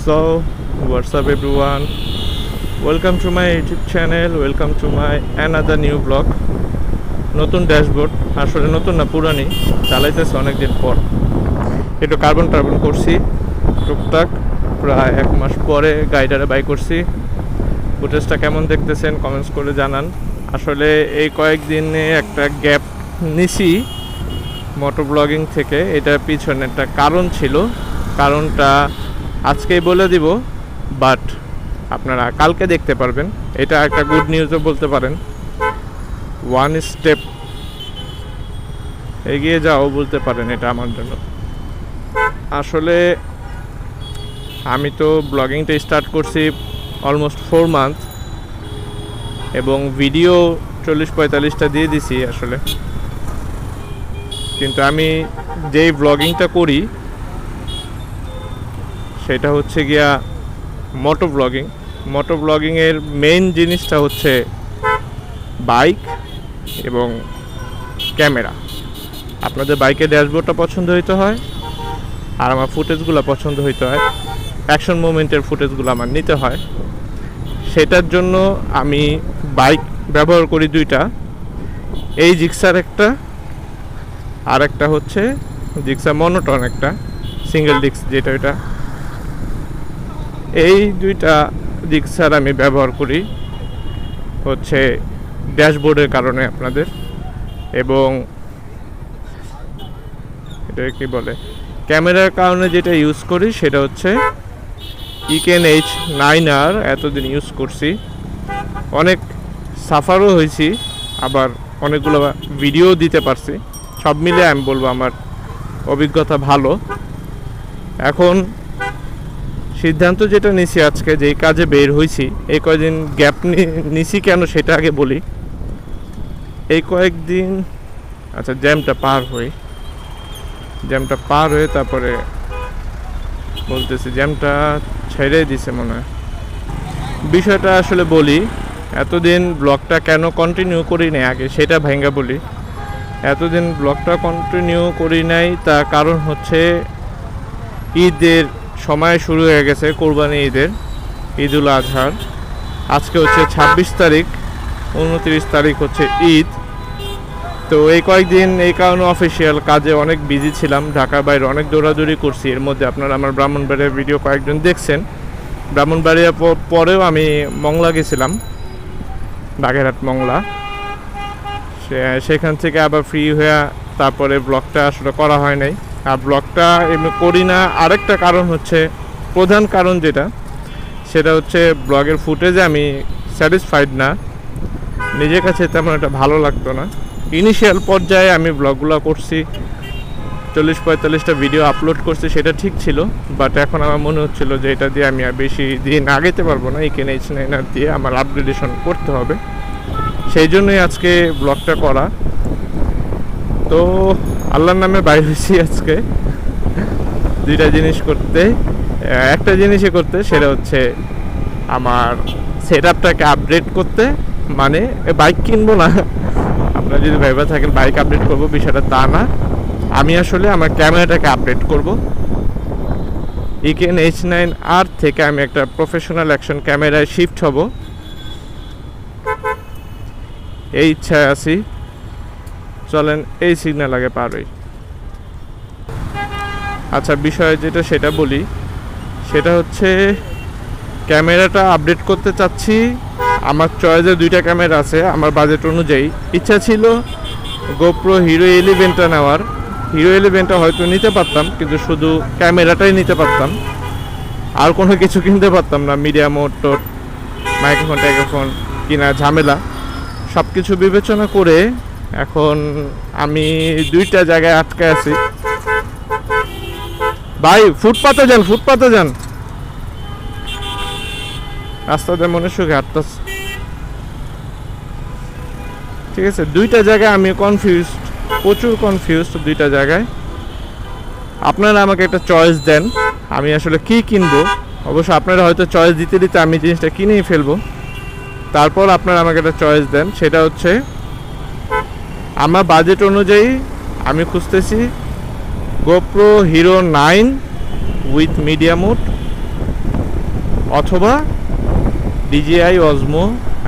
So, what's up everyone? Welcome to my YouTube channel, welcome to my another new vlog. নতুন dashboard, আসলে নতুন না পুরানি, চালাইতেছে অনেকদিন পর। একটু কার্বন করছি টুকটাক, প্রায় 1 মাস পরে গাইডারে বাই করছি। ফুটেজটা কেমন দেখতেছেন কমেন্টস করে জানান। আসলে এই কয়েকদিনে একটা গ্যাপ নিছি মোটো ব্লগিং থেকে, এটার পিছনে একটা কারণ ছিল। কারণটা আজকেই বলে দিব, বাট আপনারা কালকে দেখতে পারবেন। এটা একটা গুড নিউজও বলতে পারেন, ওয়ান স্টেপ এগিয়ে যাও বলতে পারেন এটা আমার জন্য। আসলে আমি তো ব্লগিংটা স্টার্ট করছি অলমোস্ট 4 মান্থ, এবং ভিডিও 40-45টা দিয়ে দিছি আসলে। কিন্তু আমি যেই ব্লগিংটা করি সেটা হচ্ছে গিয়া মোটো ব্লগিং। মোটো ব্লগিংয়ের মেইন জিনিসটা হচ্ছে বাইক এবং ক্যামেরা। আপনাদের বাইকের ড্যাশবোর্ডটা পছন্দ হইতে হয়, আর আমার ফুটেজগুলো পছন্দ হইতে হয়, অ্যাকশন মুভমেন্টের ফুটেজগুলো আমার নিতে হয়। সেটার জন্য আমি বাইক ব্যবহার করি 2টা, এই জিক্সার একটা, আর একটা হচ্ছে জিক্সা মনোটন একটা সিঙ্গেল ডিস্ক, যেটা এটা। এই 2টা জিক্সার আমি ব্যবহার করি হচ্ছে ড্যাশবোর্ডের কারণে আপনাদের, এবং এটা কি বলে ক্যামেরার কারণে যেটা ইউজ করি সেটা হচ্ছে ইকেন H9R। এতদিন ইউজ করছি, অনেক সাফারও হয়েছি, আবার অনেকগুলো ভিডিও দিতে পারছি। সব মিলে আমি বলবো আমার অভিজ্ঞতা ভালো। এখন সিদ্ধান্ত যেটা নিছি আজকে, যেই কাজে বের হয়েছি, এই কয়েকদিন গ্যাপ নিছি কেন সেটা আগে বলি। এই কয়েকদিন আচ্ছা জ্যামটা পার হয়ে তারপরে বলতেছি, জ্যামটা ছেড়ে দিছে মনে হয়। বিষয়টা আসলে বলি, এতদিন ব্লগটা কেন কন্টিনিউ করি নাই আগে সেটা ভাঙ্গা বলি। এতদিন ব্লগটা কন্টিনিউ করি নাই, তার কারণ হচ্ছে ঈদের সময় শুরু হয়ে গেছে, কোরবানি ঈদের, ঈদুল আজহার। আজকে হচ্ছে 26 তারিখ, 29 তারিখ হচ্ছে ঈদ। তো এই কয়েকদিন এই কারণে অফিসিয়াল কাজে অনেক বিজি ছিলাম, ঢাকার বাইরে অনেক দৌড়াদৌড়ি করছি। এর মধ্যে আপনারা আমার ব্রাহ্মণবাড়িয়ার ভিডিও কয়েকজন দেখছেন। ব্রাহ্মণবাড়িয়া পরেও আমি মংলা গেছিলাম, বাগেরহাট মংলা। সেখান থেকে আবার ফ্রি হয়ে তারপরে ব্লগটা আসলে করা হয় নাই। আর ব্লগটা এমনি করি না আরেকটা কারণ হচ্ছে, প্রধান কারণ যেটা, সেটা হচ্ছে ব্লগের ফুটেজে আমি স্যাটিসফাইড না, নিজের কাছে তেমন একটা ভালো লাগতো না। ইনিশিয়াল পর্যায়ে আমি ব্লগগুলো করছি, 40-45টা ভিডিও আপলোড করছি, সেটা ঠিক ছিল। বাট এখন আমার মনে হচ্ছিল যে এটা দিয়ে আমি আর বেশি দিন আগাইতে পারবো না, ইকেন H9R দিয়ে আমার আপগ্রেডেশন করতে হবে। সেই জন্যই আজকে ব্লগটা করা। তো আল্লাহর নামে বাইরে হয়েছি আজকে 2টা জিনিস করতে। একটা জিনিসই করতে, সেটা হচ্ছে আমার সেটআপটাকে আপডেট করতে। মানে বাইক কিনবো না, আপনারা যদি ভেবে থাকেন বাইক আপডেট করবো, বিষয়টা তা না। আমি আসলে আমার ক্যামেরাটাকে আপডেট করব। ইকেন H9R থেকে আমি একটা প্রফেশনাল অ্যাকশন ক্যামেরায় শিফট হব, এই ইচ্ছায় আছি। চলেন এই সিগন্যাল আগে পার হই। আচ্ছা, বিষয় যেটা সেটা বলি, সেটা হচ্ছে ক্যামেরাটা আপডেট করতে চাচ্ছি। আমার চয়েসে 2টা ক্যামেরা আছে আমার বাজেট অনুযায়ী। ইচ্ছা ছিল গোপ্রো হিরো 11টা নেওয়ার। হিরো 11টা হয়তো নিতে পারতাম, কিন্তু শুধু ক্যামেরাটাই নিতে পারতাম, আর কোনো কিছু কিনতে পারতাম না। মিডিয়া মোড, মাইক্রোফোন টাইক্রোফোন কিনা ঝামেলা, সব কিছু বিবেচনা করে এখন আমি 2টা জায়গায় আটকে আছি। ভাই ফুটপাতে যান, রাস্তাতে মনে সুখে হাঁটতেছে। ঠিক আছে, 2টা জায়গায় আমি কনফিউজড, প্রচুর কনফিউজড 2টা জায়গায়। আপনারা আমাকে একটা চয়েস দেন, আমি আসলে কি কিনবো। অবশ্য আপনারা হয়তো চয়েস দিতে দিতে আমি জিনিসটা কিনেই ফেলবো। তারপর আপনারা আমাকে একটা চয়েস দেন, সেটা হচ্ছে আমার বাজেট অনুযায়ী আমি খুঁজতেছি GoPro Hero 9 with media mode অথবা DJI Osmo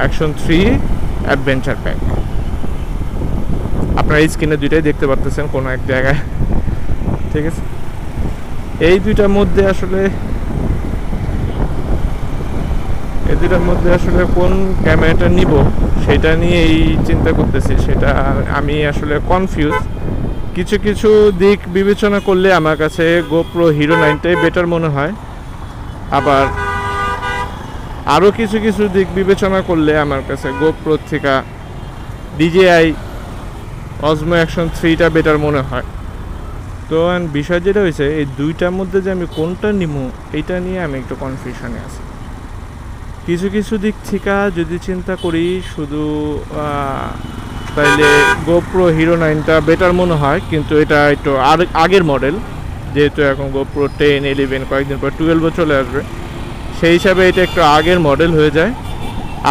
Action 3 adventure pack. আপনারা এই স্ক্রিনে দুইটাই দেখতে পারতেছেন কোনো এক জায়গায়, ঠিক আছে। এই দুইটার মধ্যে আসলে কোন ক্যামেরাটা নিব সেটা নিয়েই চিন্তা করতেছি। সেটা আমি আসলে কনফিউজ। কিছু কিছু দিক বিবেচনা করলে আমার কাছে GoPro Hero 9টাই বেটার মনে হয়, আবার আরও কিছু কিছু দিক বিবেচনা করলে আমার কাছে GoPro থেকে DJI Osmo Action 3টা বেটার মনে হয়। তো বিষয় যেটা হয়েছে, এই দুইটার মধ্যে যে আমি কোনটা নিব এইটা নিয়ে আমি একটু কনফিউশনে আছি। কিছু কিছু দিক থেকে যদি চিন্তা করি শুধু তাইলে GoPro Hero 9টা বেটার মনে হয়, কিন্তু এটা একটু আগের মডেল, যেহেতু এখন GoPro 10, 11 কয়েকদিন পর 12 চলে আসবে, সেই হিসাবে এটা একটু আগের মডেল হয়ে যায়।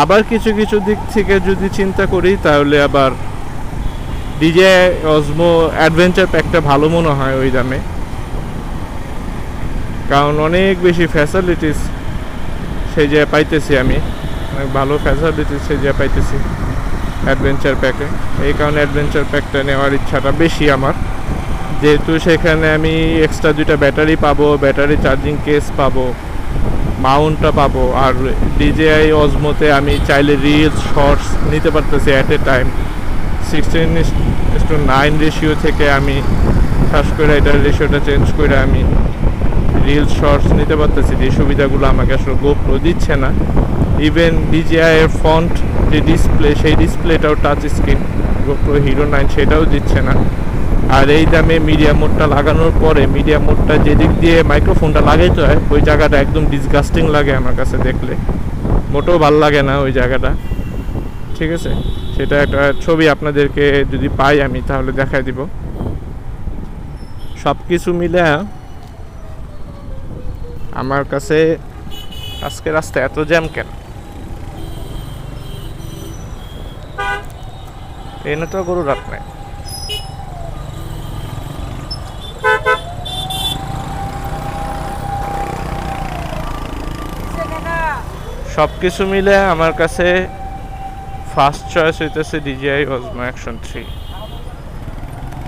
আবার কিছু কিছু দিক থেকে যদি চিন্তা করি তাহলে আবার DJI Osmo অ্যাডভেঞ্চার প্যাকটা ভালো মনে হয় ওই দামে, কারণ অনেক বেশি ফ্যাসিলিটিস সেই জায়গায় পাইতেছি আমি, অনেক ভালো ফ্যাসিলিটিস সেই জায়গায় পাইতেছি অ্যাডভেঞ্চার প্যাকে। এই কারণে অ্যাডভেঞ্চার প্যাকটা নেওয়ার ইচ্ছাটা বেশি আমার, যেহেতু সেখানে আমি এক্সট্রা 2টা ব্যাটারি পাবো, ব্যাটারি চার্জিং কেস পাবো, মাউন্টটা পাবো। আর DJI Osmoতে আমি চাইলে রিলস শর্টস নিতে পারতেছি অ্যাট এ টাইম। 16:9 রেশিও থেকে আমি খাস করে এটার রেশিওটা চেঞ্জ করে আমি রিলস শর্টস নিতে পারতেছি, যে সুবিধাগুলো আমাকে আসলে GoPro দিচ্ছে না। ইভেন DJI এর ফন্ট যে ডিসপ্লে, সেই ডিসপ্লেটাও টাচ স্ক্রিন, GoPro Hero 9 সেটাও দিচ্ছে না। আর এই দামে মিডিয়া মোডটা লাগানোর পরে, মিডিয়া মোডটা যেদিক দিয়ে মাইক্রোফোনটা লাগাইতে হয় ওই জায়গাটা একদম ডিসগাস্টিং লাগে আমার কাছে দেখলে, মোটেও ভালো লাগে না ওই জায়গাটা, ঠিক আছে। সেটা একটা ছবি আপনাদেরকে যদি পাই আমি তাহলে দেখাই দিব। সব কিছু মিলে আমার কাছে আজকে রাস্তায় এত জ্যাম কেন? এনে তো গরু রাত নাই। সব কিছু মিলে আমার কাছে ফার্স্ট চয়েস হইতেছে DJI Osmo Action 3।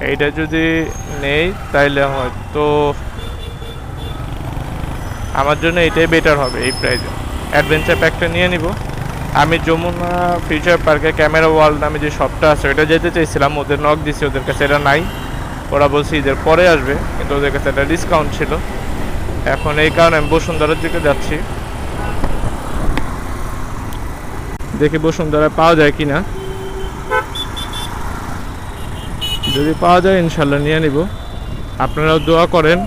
এইটা যদি নেই তাইলে হয়তো আমার জন্য এটাই বেটার হবে এই প্রাইসে। অ্যাডভেঞ্চার প্যাকটা নিয়ে নিব। আমি যমুনা ফিউচার পার্কে ক্যামেরা ওয়ার্ল্ড নামে যে শপটা আছে ওটা যেতে চাইছিলাম, ওদের নক দিছি, ওদের কাছে এটা নাই। ওরা বলছে ঈদের পরে আসবে, কিন্তু ওদের কাছে একটা ডিসকাউন্ট ছিল। এখন এই কারণে আমি বসুন্ধরার দিকে যাচ্ছি, দেখি বসুন্ধরা পাওয়া যায় কিনা। যদি পাওয়া যায় ইনশাল্লাহ নিয়ে নিব। আপনারাও দোয়া করেন,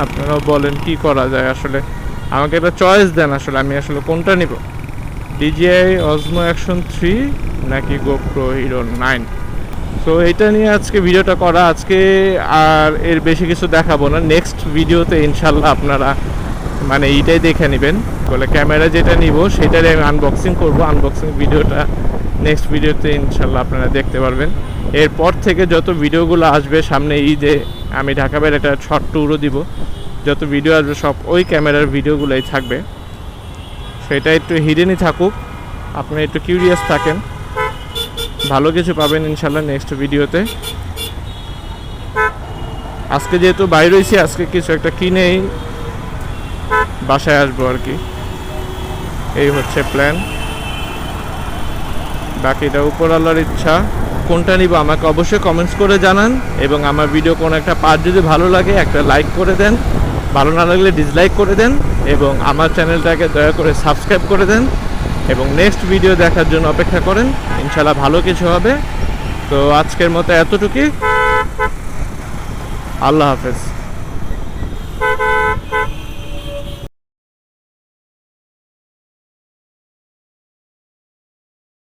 আপনারাও বলেন কি করা যায়। আসলে আমাকে একটা চয়েস দেন, আসলে আমি আসলে কোনটা নিব, DJI Osmo Action 3 নাকি GoPro Hero 9। সো এটা নিয়ে আজকে ভিডিওটা করা। আজকে আর এর বেশি কিছু দেখাবো না, নেক্সট ভিডিওতে ইনশাল্লাহ আপনারা মানে এইটাই দেখে নেবেন। বলে ক্যামেরা যেটা নিব সেটারই আমি আনবক্সিং করব। আনবক্সিং ভিডিওটা নেক্সট ভিডিওতে ইনশাল্লাহ আপনারা দেখতে পারবেন। এরপর থেকে যত ভিডিওগুলো আসবে, সামনে ঈদে আমি ঢাকা বাইরে একটা শর্ট ট্যুরও দিব, যত ভিডিও আসবে সব ওই ক্যামেরার ভিডিওগুলোই থাকবে। সেটা একটু হিডেনই থাকুক, আপনারা একটু কিউরিয়াস থাকেন, ভালো কিছু পাবেন ইনশাল্লাহ নেক্সট ভিডিওতে। আজকে যেহেতু বাইরে হয়েছি, আজকে কিছু একটা কিনেই বাসায় আসবো আর কি, এই হচ্ছে প্ল্যান। বাকিটা উপরওয়ালার ইচ্ছা। কোনটা নিব আমাকে অবশ্যই কমেন্টস করে জানান, এবং আমার ভিডিও কোনো একটা পার্ট যদি ভালো লাগে একটা লাইক করে দেন, ভালো না লাগলে ডিসলাইক করে দেন, এবং আমার চ্যানেলটাকে দয়া করে সাবস্ক্রাইব করে দেন, এবং নেক্সট ভিডিও দেখার জন্য অপেক্ষা করেন। ইনশাল্লাহ ভালো কিছু হবে। তো আজকের মতো এতটুকুই। আল্লাহ হাফেজ।